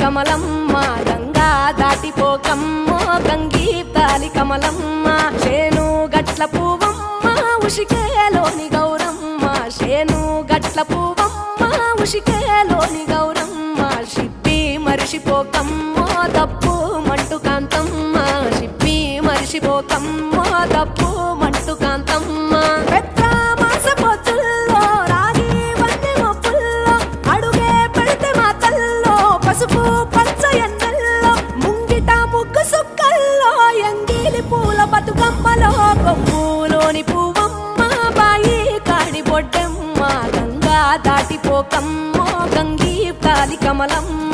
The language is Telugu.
కమలమ్మ గంగా దాటిపోకమ్మో గంగీ తాలి కమలమ్మ శేను గట్ల పువ్వమ్మ ఉషికేలోని గౌరమ్మ శేను గట్ల పువ్వమ్మ ఉషికేలోని గౌరమ్మ షిప్పి మరిషిపోకమ్మో తప్పు మంటు కాంతమ్మ షిప్పి మరిషిపోకమ్మో తప్పు మంటు కాంతమ్మ పసుపు పచ్చ ఎన్నెల్లో ముంగిట ముగ్గు సుక్కల్లో ఎంగిలి పూల బతుకమ్మలో కొమ్ములోని పువ్వమ్మ బాయి కాడి బొడ్డమ్మ గంగా దాటిపోకమ్మో గంగీ తాలి కమలమ్మ